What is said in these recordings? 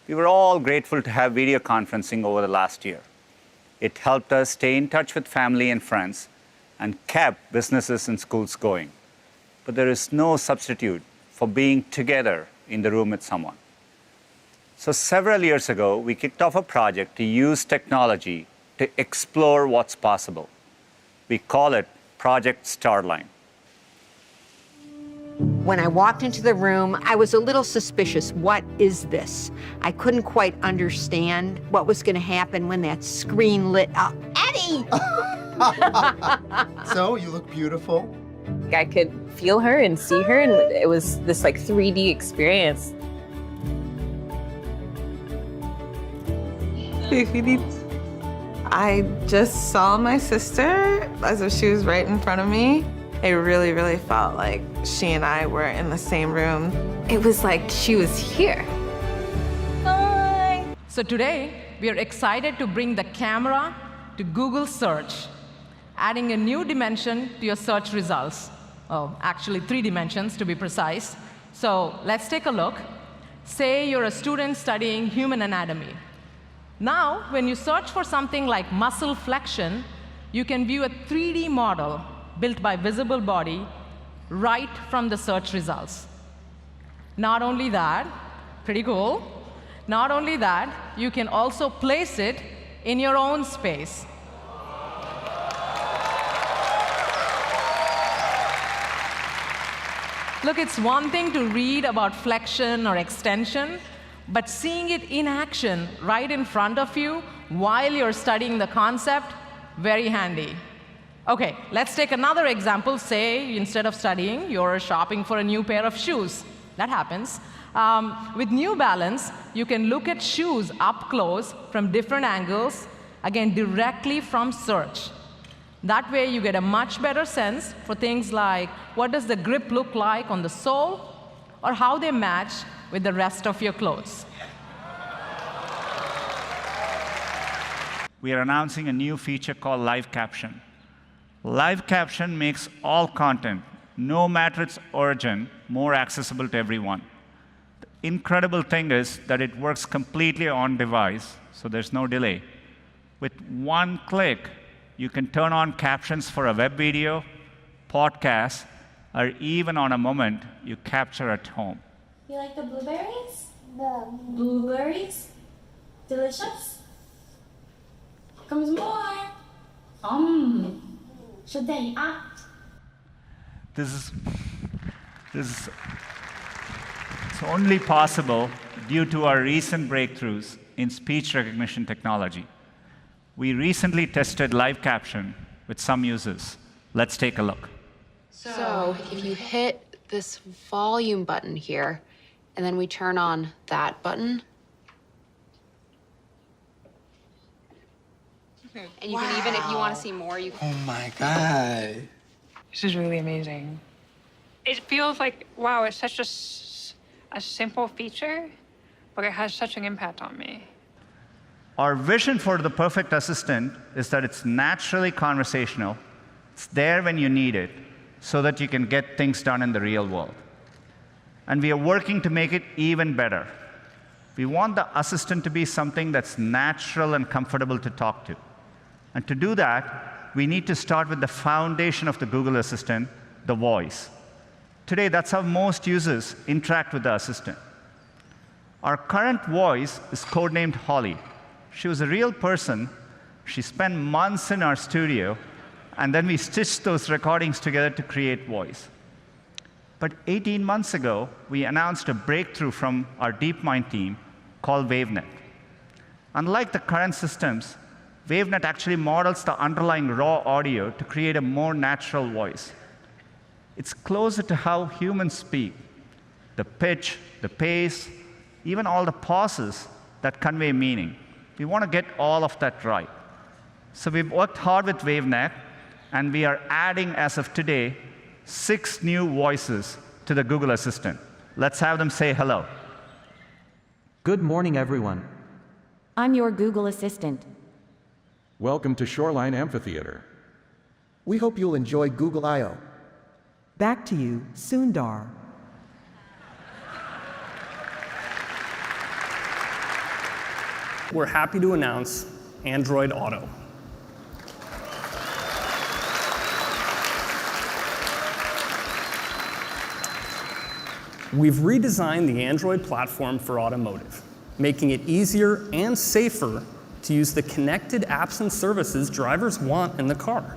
We were all grateful to have video conferencing over the last year. It helped us stay in touch with family and friends and kept businesses and schools going. But there is no substitute for being together in the room with someone. So several years ago, we kicked off a project to use technology to explore what's possible. We call it Project Starline. When I walked into the room, I was a little suspicious. What is this? I couldn't quite understand what was going to happen when that screen lit up. Eddie! So, you look beautiful. I could feel her and see her, and it was this like 3D experience. I just saw my sister as if she was right in front of me. It really, really felt like she and I were in the same room. It was like she was here. Hi! So today, we are excited to bring the camera to Google Search, adding a new dimension to your search results. Oh, actually 3 dimensions to be precise. So let's take a look. Say you're a student studying human anatomy. Now, when you search for something like muscle flexion, you can view a 3D model built by Visible Body right from the search results. Not only that, pretty cool, not only that, you can also place it in your own space. Look, it's one thing to read about flexion or extension, but seeing it in action right in front of you while you're studying the concept, very handy. OK, let's take another example. Say, instead of studying, you're shopping for a new pair of shoes. That happens. With New Balance, you can look at shoes up close from different angles, again, directly from search. That way, you get a much better sense for things like what does the grip look like on the sole, or how they match with the rest of your clothes. We are announcing a new feature called Live Caption. Live Caption makes all content, no matter its origin, more accessible to everyone. The incredible thing is that it works completely on device, so there's no delay. With one click, you can turn on captions for a web video, podcast, or even on a moment you capture at home. You like the blueberries? The blueberries? Delicious? Here comes more. Should they This is it's only possible due to our recent breakthroughs in speech recognition technology. We recently tested live caption with some users. Let's take a look. So if you hit this volume button here, and then we turn on that button, and you can even, if you want to see more, you can. Oh my God. This is really amazing. It feels like, wow, it's such a simple feature, but it has such an impact on me. Our vision for the perfect assistant is that it's naturally conversational, it's there when you need it, so that you can get things done in the real world. And we are working to make it even better. We want the assistant to be something that's natural and comfortable to talk to. And to do that, we need to start with the foundation of the Google Assistant, the voice. Today, that's how most users interact with the assistant. Our current voice is codenamed Holly. She was a real person. She spent months in our studio, and then we stitched those recordings together to create voice. But 18 months ago, we announced a breakthrough from our DeepMind team called WaveNet. Unlike the current systems, WaveNet actually models the underlying raw audio to create a more natural voice. It's closer to how humans speak. The pitch, the pace, even all the pauses that convey meaning. We want to get all of that right. So we've worked hard with WaveNet, and we are adding, as of today, 6 new voices to the Google Assistant. Let's have them say hello. Good morning, everyone. I'm your Google Assistant. Welcome to Shoreline Amphitheater. We hope you'll enjoy Google I/O. Back to you, Sundar. we're happy to announce Android Auto. We've redesigned the Android platform for automotive, making it easier and safer to use the connected apps and services drivers want in the car.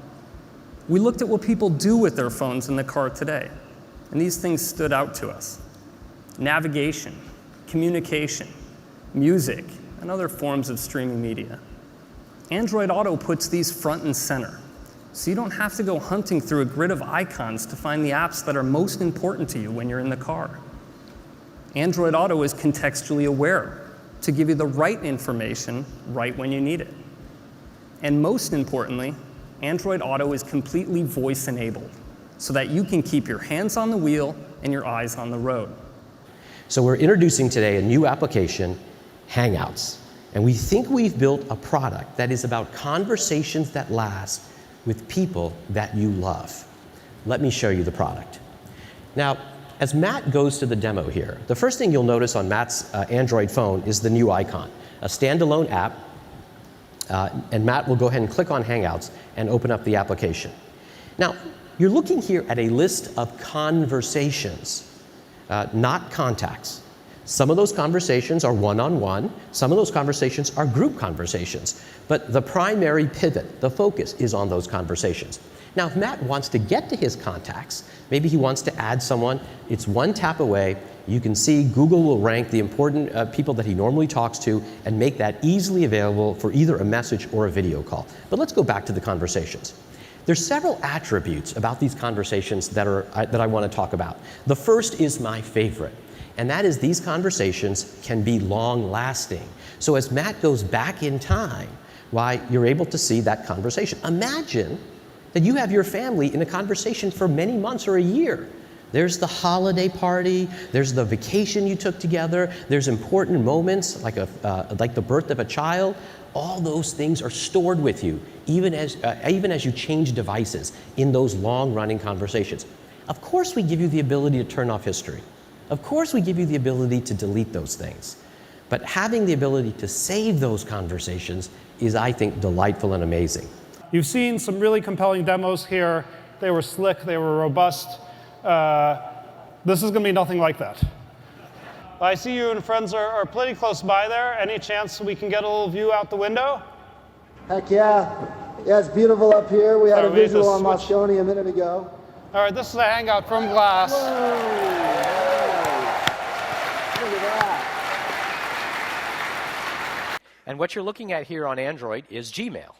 We looked at what people do with their phones in the car today, and these things stood out to us. Navigation, communication, music, and other forms of streaming media. Android Auto puts these front and center, so you don't have to go hunting through a grid of icons to find the apps that are most important to you when you're in the car. Android Auto is contextually aware to give you the right information right when you need it. And most importantly, Android Auto is completely voice-enabled, so that you can keep your hands on the wheel and your eyes on the road. So we're introducing today a new application, Hangouts. And we think we've built a product that is about conversations that last with people that you love. Let me show you the product. Now, as Matt goes to the demo here, the first thing you'll notice on Matt's Android phone is the new icon, a standalone app. And Matt will go ahead and click on Hangouts and open up the application. Now, you're looking here at a list of conversations, not contacts. Some of those conversations are one-on-one. Some of those conversations are group conversations. But the primary pivot, the focus, is on those conversations. Now, if Matt wants to get to his contacts, maybe he wants to add someone, it's one tap away. You can see Google will rank the important people that he normally talks to and make that easily available for either a message or a video call. But let's go back to the conversations. There's several attributes about these conversations that I want to talk about. The first is my favorite, and that is these conversations can be long-lasting. So as Matt goes back in time, why, you're able to see that conversation. Imagine that you have your family in a conversation for many months or a year. There's the holiday party, there's the vacation you took together, there's important moments like the birth of a child. All those things are stored with you, even as you change devices in those long-running conversations. Of course we give you the ability to turn off history. Of course we give you the ability to delete those things. But having the ability to save those conversations is, I think, delightful and amazing. You've seen some really compelling demos here. They were slick, they were robust. This is going to be nothing like that. I see you and friends are pretty close by there. Any chance we can get a little view out the window? Heck yeah. Yeah, it's beautiful up here. We had a visual on Moscone a minute ago. All right, this is a Hangout from glass. Whoa. Look at that. And what you're looking at here on Android is Gmail.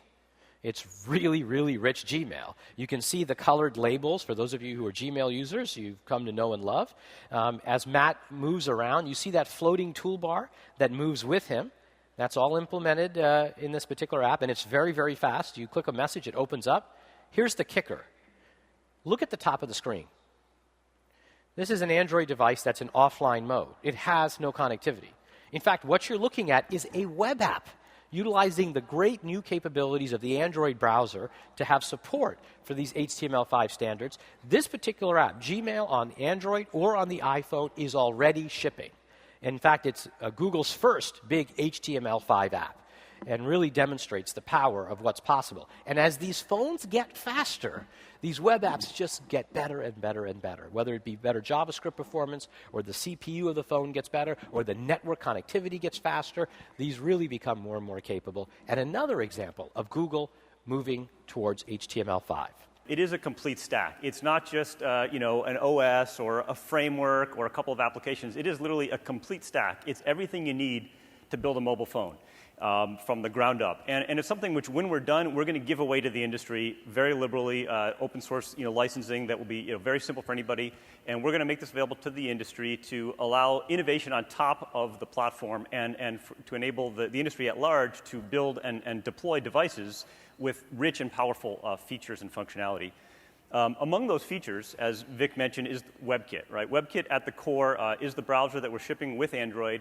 It's really, really rich Gmail. You can see the colored labels for those of you who are Gmail users you've come to know and love. As Matt moves around, you see that floating toolbar that moves with him. That's all implemented in this particular app, and it's very, very fast. You click a message, it opens up. Here's the kicker. Look at the top of the screen. This is an Android device that's in offline mode. It has no connectivity. In fact, what you're looking at is a web app, utilizing the great new capabilities of the Android browser to have support for these HTML5 standards. This particular app, Gmail on Android or on the iPhone, is already shipping. In fact, it's Google's first big HTML5 app and really demonstrates the power of what's possible. And as these phones get faster, these web apps just get better and better and better, whether it be better JavaScript performance or the CPU of the phone gets better or the network connectivity gets faster. These really become more and more capable. And another example of Google moving towards HTML5. It is a complete stack. It's not just an OS or a framework or a couple of applications. It is literally a complete stack. It's everything you need to build a mobile phone. From the ground up. And it's something which, when we're done, we're going to give away to the industry very liberally, open source licensing that will be very simple for anybody. And we're going to make this available to the industry to allow innovation on top of the platform and to enable the industry at large to build and deploy devices with rich and powerful features and functionality. Among those features, as Vic mentioned, is WebKit. Right? WebKit at the core is the browser that we're shipping with Android.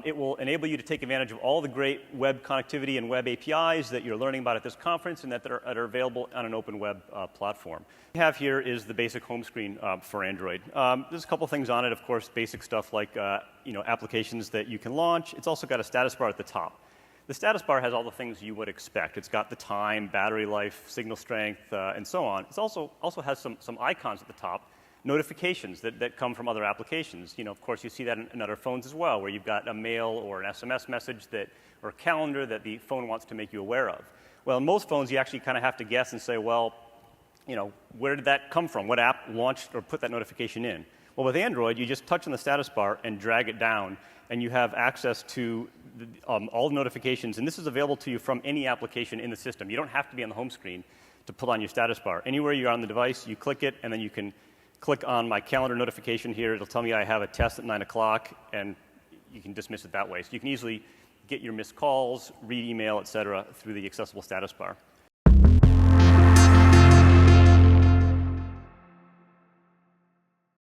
It will enable you to take advantage of all the great web connectivity and web APIs that you're learning about at this conference and that are available on an open web platform. What we have here is the basic home screen for Android. There's a couple things on it, of course, basic stuff like applications that you can launch. It's also got a status bar at the top. The status bar has all the things you would expect. It's got the time, battery life, signal strength, and so on. It also has some icons at the top, notifications that come from other applications. Of course, you see that in other phones as well, where you've got a mail or an SMS message or a calendar that the phone wants to make you aware of. Well, in most phones, you actually kind of have to guess and say, well, where did that come from? What app launched or put that notification in? Well, with Android, you just touch on the status bar and drag it down, and you have access to all the notifications. And this is available to you from any application in the system. You don't have to be on the home screen to pull on your status bar. Anywhere you're on the device, you click it, and then you can click on my calendar notification here. It'll tell me I have a test at 9 o'clock, and you can dismiss it that way. So you can easily get your missed calls, read email, et cetera, through the accessible status bar.